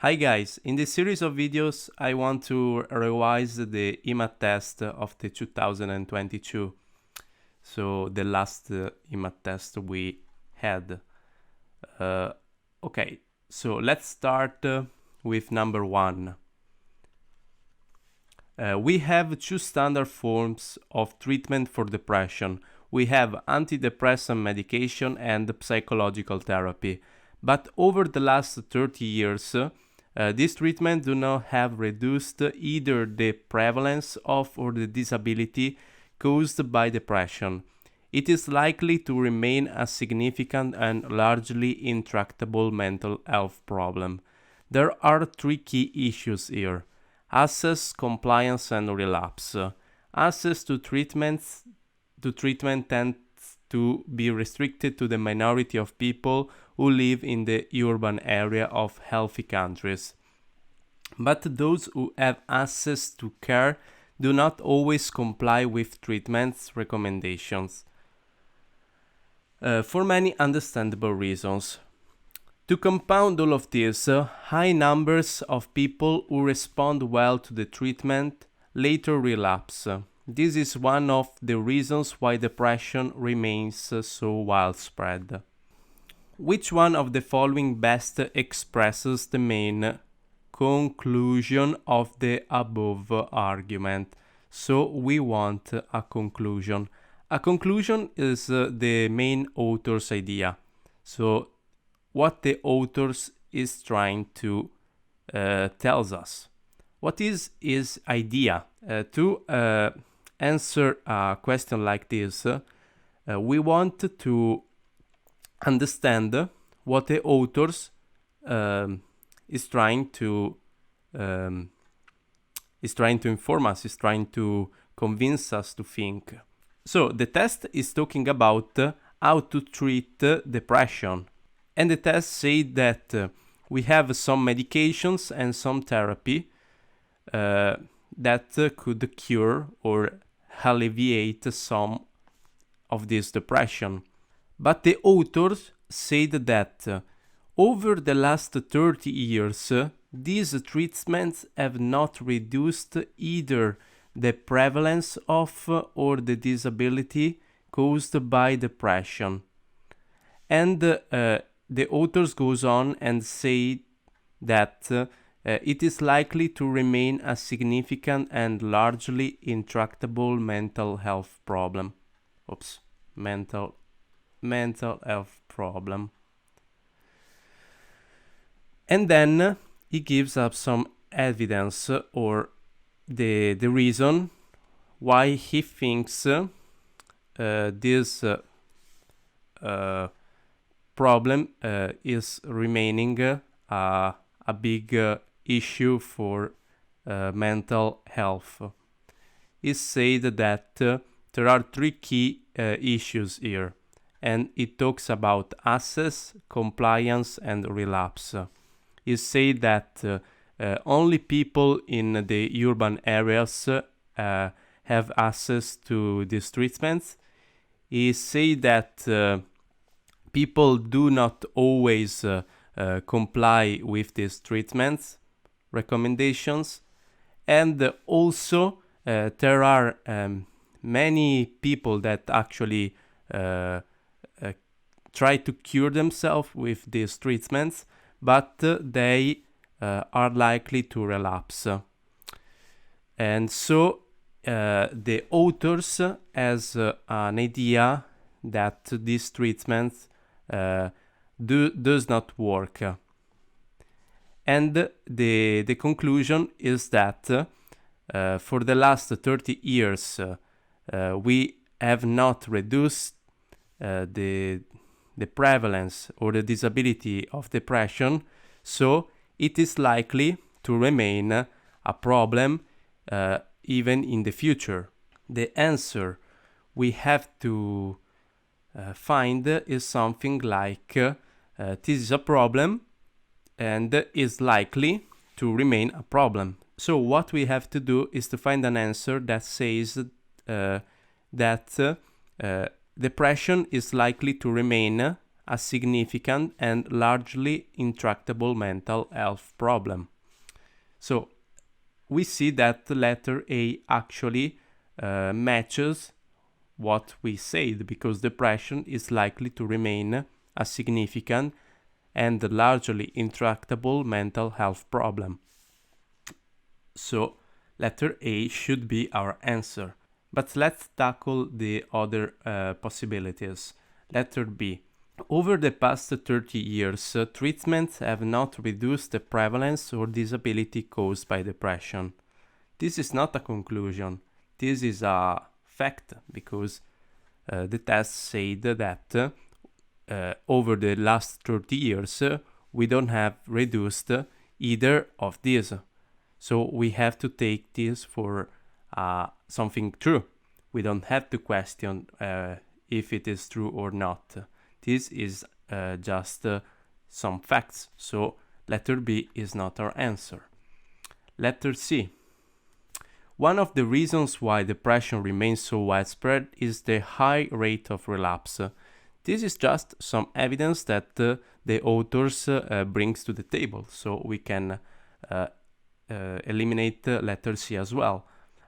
Hi guys, in this series of videos I want to revise the IMAT test of the 2022. So the last IMAT test we had. Okay, so let's start with number 1. We have two standard forms of treatment for depression. We have antidepressant medication and psychological therapy. But over the last 30 years, these treatments do not have reduced either the prevalence of or the disability caused by depression. It is likely to remain a significant and largely intractable mental health problem. There are 3 key issues here: access, compliance, and relapse. Access to treatment tends to be restricted to the minority of people who live in the urban area of healthy countries. But those who have access to care do not always comply with treatment's recommendations, for many understandable reasons. To compound all of this, high numbers of people who respond well to the treatment later relapse. This is one of the reasons why depression remains so widespread. Which one of the following best expresses the main conclusion of the above argument? So we want a conclusion. A conclusion is the main author's idea. So what the authors is trying to tells us. What is his idea? To answer a question like this, we want to understand what the authors is trying to inform us, is trying to convince us to think. So the test is talking about how to treat depression. And the test said that we have some medications and some therapy that could cure or alleviate some of this depression. But the authors said that over the last 30 years, these treatments have not reduced either the prevalence of or the disability caused by depression. And the authors goes on and say that it is likely to remain a significant and largely intractable mental health problem. Mental health problem. And then he gives up some evidence or the reason why he thinks this problem is remaining a big issue for mental health. He said that there are 3 key issues here, and it talks about access, compliance, and relapse. He said that only people in the urban areas have access to these treatments. He said that people do not always comply with these treatments recommendations, and also there are many people that actually try to cure themselves with these treatments, but they are likely to relapse. And so the authors has an idea that these treatments does not work. And the conclusion is that for the last 30 years we have not reduced the prevalence or the disability of depression, so it is likely to remain a problem even in the future. The answer we have to find is something like this is a problem and is likely to remain a problem. So what we have to do is to find an answer that says that depression is likely to remain a significant and largely intractable mental health problem. So we see that letter A actually matches what we said, because depression is likely to remain a significant and largely intractable mental health problem. So letter A should be our answer. But let's tackle the other possibilities. Letter B. Over the past 30 years, treatments have not reduced the prevalence or disability caused by depression. This is not a conclusion. This is a fact, because the test said that over the last 30 years, we don't have reduced either of these. So we have to take this for something true. We don't have to question if it is true or not. This is just some facts. So letter B is not our answer. Letter C. One of the reasons why depression remains so widespread is the high rate of relapse. This is just some evidence that the authors brings to the table, so we can eliminate letter C as well.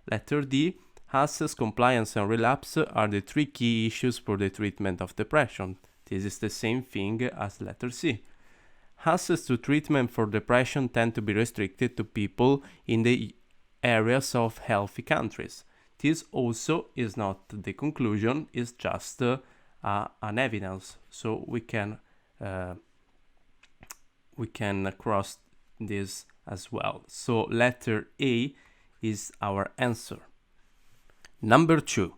Letter D. Access, compliance, and relapse are the three key issues for the treatment of depression. This is the same thing as letter C. Access to treatment for depression tend to be restricted to people in the areas of healthy countries. This also is not the conclusion, it's just an evidence. So we can cross this as well. So letter A is our answer. Number 2.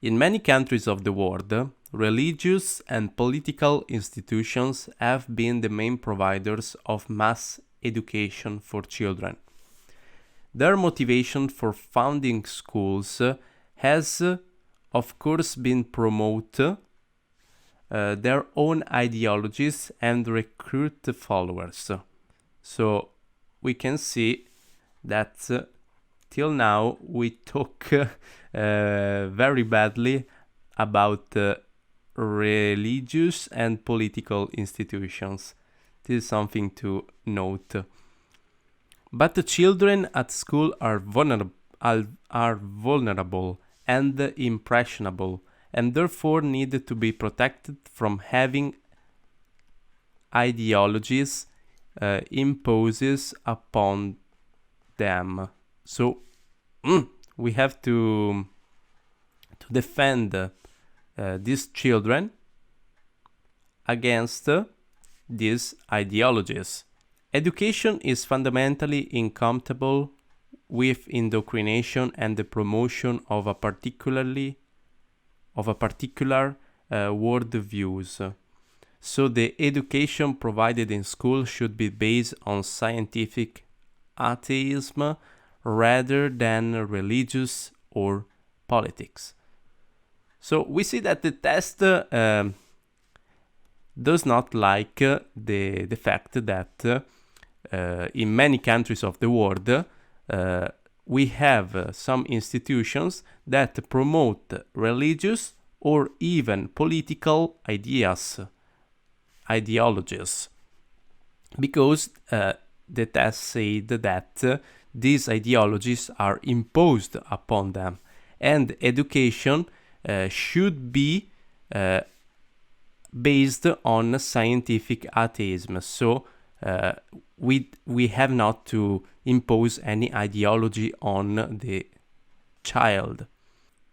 In many countries of the world, religious and political institutions have been the main providers of mass education for children. Their motivation for founding schools has, of course, been promote their own ideologies and recruit followers. So we can see that till now we talk very badly about religious and political institutions. This is something to note. But the children at school are vulnerable and impressionable, and therefore need to be protected from having ideologies imposes upon them. So we have to defend these children against these ideologies. Education is fundamentally incompatible with indoctrination and the promotion of a particular worldviews. So the education provided in school should be based on scientific atheism rather than religious or politics. So we see that the test does not like the fact that in many countries of the world we have some institutions that promote religious or even political ideologies, because the test said that these ideologies are imposed upon them, and education should be based on scientific atheism. So we have not to impose any ideology on the child.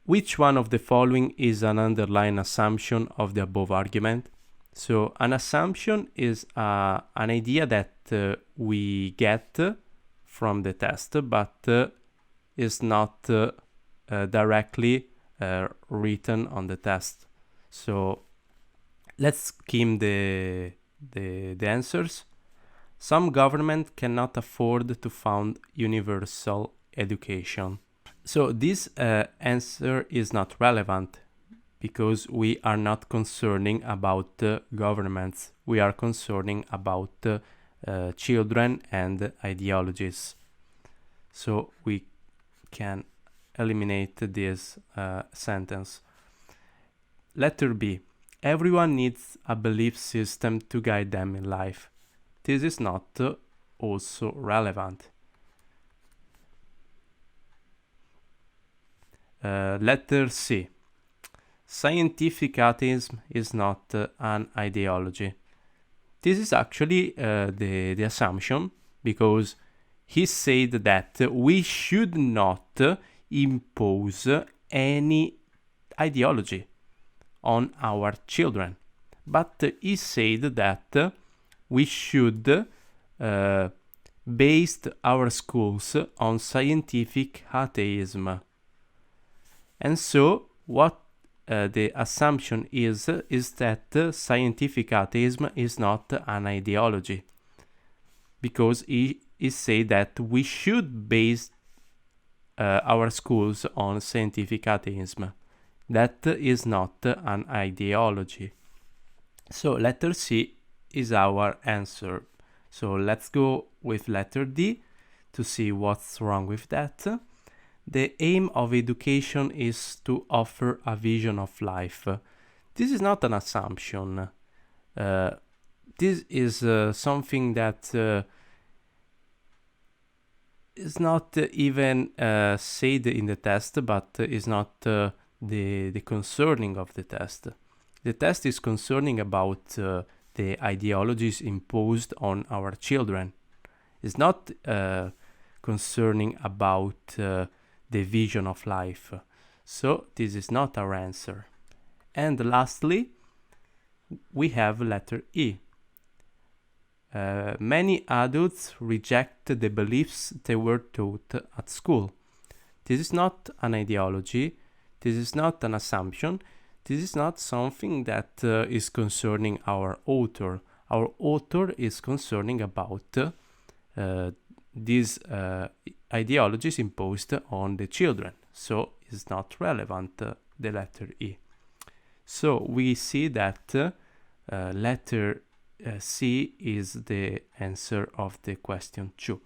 Which one of the following is an underlying assumption of the above argument? So an assumption is an idea that we get from the test, but is not directly written on the test. So let's skim the answers. Some government cannot afford to fund universal education. So this answer is not relevant, because we are not concerning about governments. We are concerning about children and ideologies. So we can eliminate this sentence. Letter B. Everyone needs a belief system to guide them in life. This is not also relevant. Letter C. Scientific atheism is not an ideology. This is actually the assumption, because he said that we should not impose any ideology on our children, but he said that we should base our schools on scientific atheism. And so what the assumption is that scientific atheism is not an ideology, because he say that we should base our schools on scientific atheism. That is not an ideology. So letter C is our answer. So let's go with letter D to see what's wrong with that. The aim of education is to offer a vision of life. This is not an assumption. This is something that is not even said in the test, but is not the concerning of the test. The test is concerning about the ideologies imposed on our children. It's not concerning about the vision of life. So this is not our answer. And lastly, we have letter E. Many adults reject the beliefs they were taught at school. This is not an ideology. This is not an assumption. This is not something that is concerning our author. Our author is concerning about these ideologies imposed on the children. So it's not relevant, the letter E. So we see that letter C is the answer of the question 2.